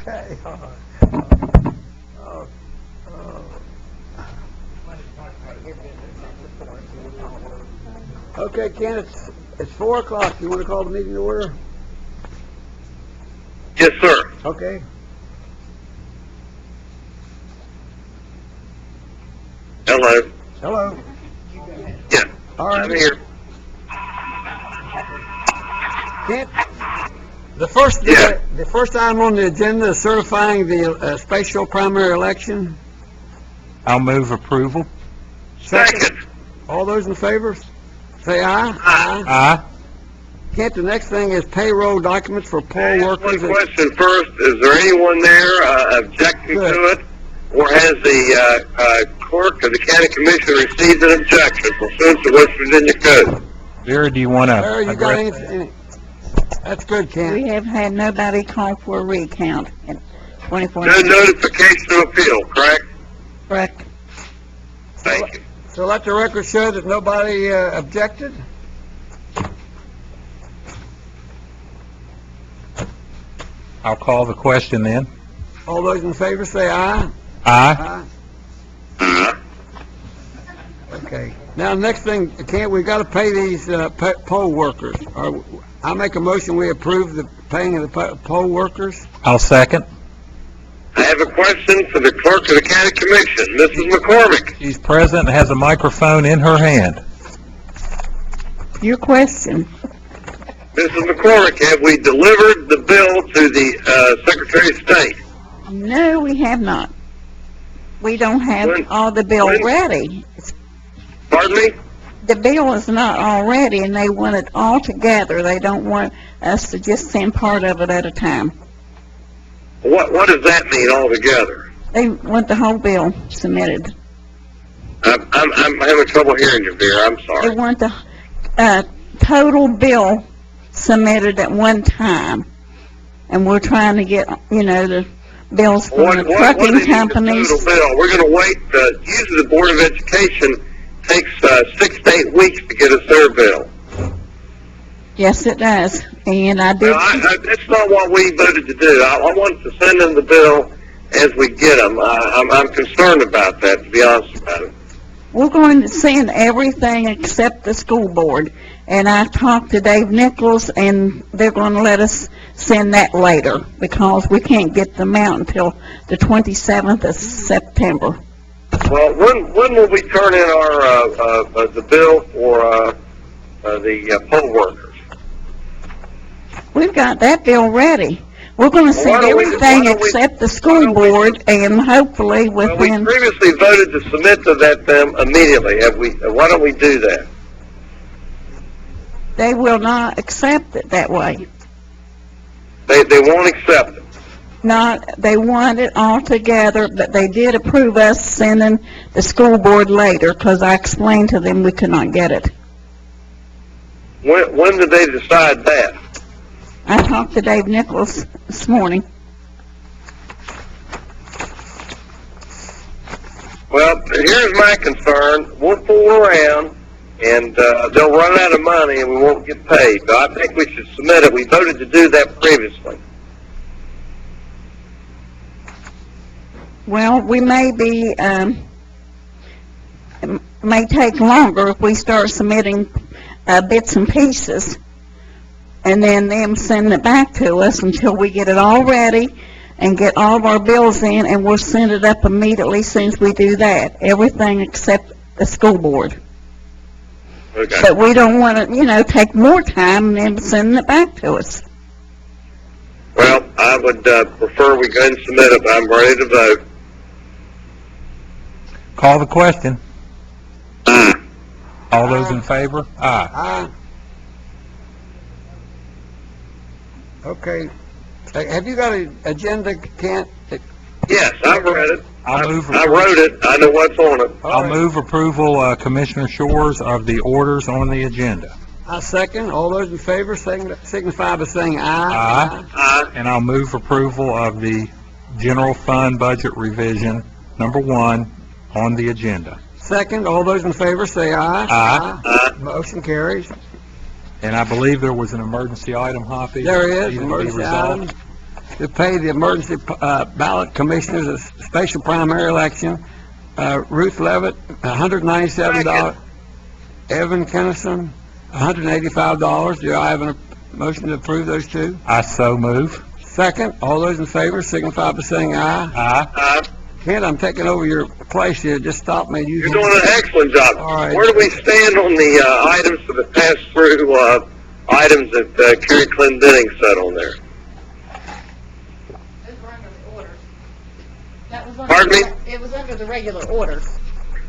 Okay. Oh, okay, Ken, it's 4 o'clock. You want to call the meeting to order? Yes, sir. Okay. Hello. Hello. Yeah. All right. I'm here. Kent, the first item on the agenda is certifying the special primary election. I'll move approval. Second. All those in favor, say aye. Aye. Kent, the next thing is payroll documents for poll One workers. question first. Is there anyone there objecting Good. to it? Or has the clerk of the county commission received an objection pursuant to West Virginia Code? Vera, do you want to Larry, you got address? anything? That's good, Kent. We have had nobody call for a recount in 24 No hours. notification of appeal, correct? Correct. Thank you. So let the record show that nobody objected. I'll call the question then. All those in favor say aye. Aye. Okay. Now, next thing, Kent, we've got to pay these poll workers. I make a motion we approve the paying of the poll workers. I'll second. I have a question for the clerk of the county commission, Mrs. McCormick. She's present and has a microphone in her hand. Your question. Mrs. McCormick, have we delivered the bill to the Secretary of State? No, we have not. We don't have all the bill ready. Pardon me? The bill is not all ready, and they want it all together. They don't want us to just send part of it at a time. What does that mean altogether? They want the whole bill submitted. I'm having trouble hearing you, Vera. I'm They sorry. want the total bill submitted at one time. And we're trying to get, the bills from the What do trucking they need the companies. total bill? We're going to wait. Usually the Board of Education takes 6 to 8 weeks to get us their bill. Yes, it does. And I did. That's not what we voted to do. I want to send them the bill as we get them. I'm concerned about that, to be honest about it. We're going to send everything except the school board. And I talked to Dave Nichols, and they're going to let us send that later because we can't get them out until the 27th of September. Well, when will we turn in our the bill for the poll workers? We've got that bill ready. We're going to send everything except the school board, and hopefully Well, we within... previously voted to submit to them immediately. Have we? Why don't we do that? They will not accept it that way. They won't accept it. They want it all together, but they did approve us sending the school board later because I explained to them we could not get it. When did they decide that? I talked to Dave Nichols this morning. Well, here's my concern. We'll fool around, and they'll run out of money, and we won't get paid. So I think we should submit it. We voted to do that previously. Well, we may be, it may take longer if we start submitting bits and pieces, and then them send it back to us until we get it all ready and get all of our bills in, and we'll send it up immediately as soon as we do that. Everything except the school board. Okay. But we don't want to, take more time and then send it back to us. Well, I would prefer we go ahead and submit it, but I'm ready to vote. Call the question. All those in favor? Aye. Aye. Okay. Have you got an agenda, Kent? Yes, I've read it. I'll move I wrote it. I know what's on it. I'll move approval, Commissioner Shores, of the orders on the agenda. I second. All those in favor signify by saying aye. Aye. Aye. And I'll move approval of the general fund budget revision, number 1, on the agenda. Second. All those in favor say aye. Aye. Aye. Motion carries. And I believe there was an emergency item, Hoppy. There is, needed to be emergency resolved. item. to pay the emergency ballot commissioners a special primary election. Ruth Levitt, $197. Evan Kennison, $185. Do I have a motion to approve those two? I so move. Second, all those in favor signify by saying aye. Aye. Kent, I'm taking over your place here. Just stop me. You're doing an excellent job. All right. Where do we stand on the items for the pass-through items that Kerry Clendenning said on there? Those were under the orders. That was Pardon me? It was under the regular orders.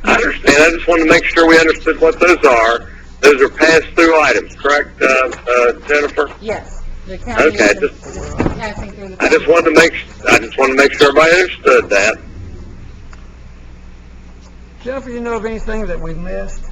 I understand. I just wanted to make sure we understood what those are. Those are pass-through items, correct, Jennifer? Yes. The county Okay, is passing through the. I just wanted to make sure everybody understood that. Jennifer, you know of anything that we missed?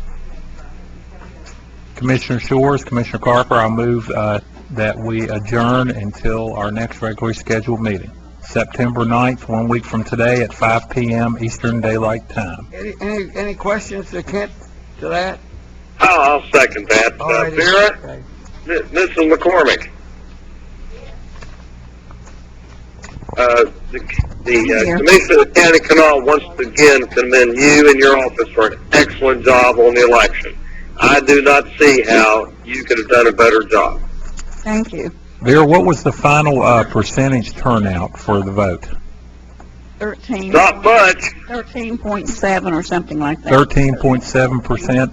Commissioner Shores, Commissioner Carper, I move that we adjourn until our next regularly scheduled meeting, September 9th, 1 week from today at 5 p.m. Eastern Daylight Time. Any questions to Kent to that? I'll second that. All righty. Vera, Okay. Mrs. McCormick. The Commissioner of the County of Kanawha wants to again commend you and your office for an excellent job on the election. I do not see how you could have done a better job. Thank you. Vera, what was the final percentage turnout for the vote? 13. Not much. 13.7 or something like that. 13.7%.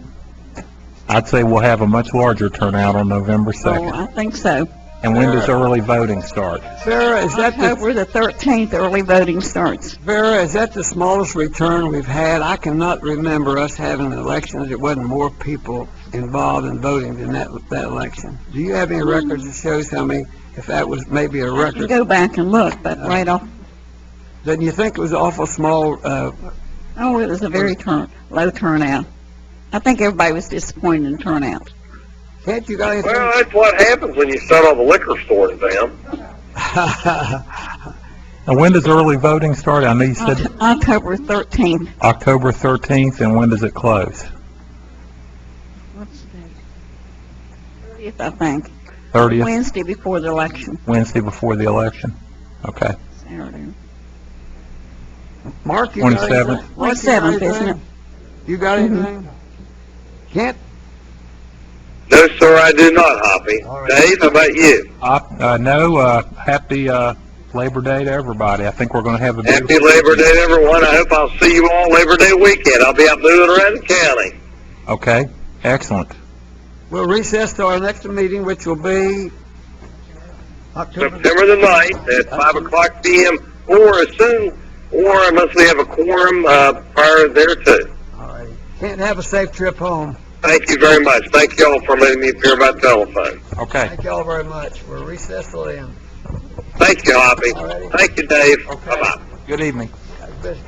I'd say we'll have a much larger turnout on November Oh, 2nd. I think so. And when does early voting start? Vera, is that October the 13th, early voting starts. Vera, is that the smallest return we've had? I cannot remember us having an election that there wasn't more people involved in voting than that election. Do you have any records that shows how many, if that was maybe a You record? go back and look, but right off, Then you think it was awful small, oh, it was a very low turnout. I think everybody was disappointed in turnout. Kent, you got anything? Well, that's what happens when you start all the liquor stores down. And when does early voting start? I know you said October 13th. October 13th, and when does it close? What's the date? 30th, I think. 30th, Wednesday before the election. Wednesday before the election? Okay. Saturday. Mark, you got 27th. anything? Mark, you got 27th, isn't anything? it? You got anything? Kent? No, sir, I do not, Hoppy. All right. Dave, how about you? Happy Labor Day to everybody. I think we're going to have a Happy beautiful... Labor Day, everyone. I hope I'll see you all Labor Day weekend. I'll be out moving around the county. Okay, excellent. We'll recess to our next meeting, which will be October. September the 9th at 5 o'clock p.m. or unless we have a quorum prior thereto. All right. Kent, have a safe trip home. Thank you very much. Thank you all for letting me appear by telephone. Okay. Thank you all very much. We're recessed till then. Thank you, Hoppy. All righty. Thank you, Dave. Okay. Bye-bye. Good evening. Have a good-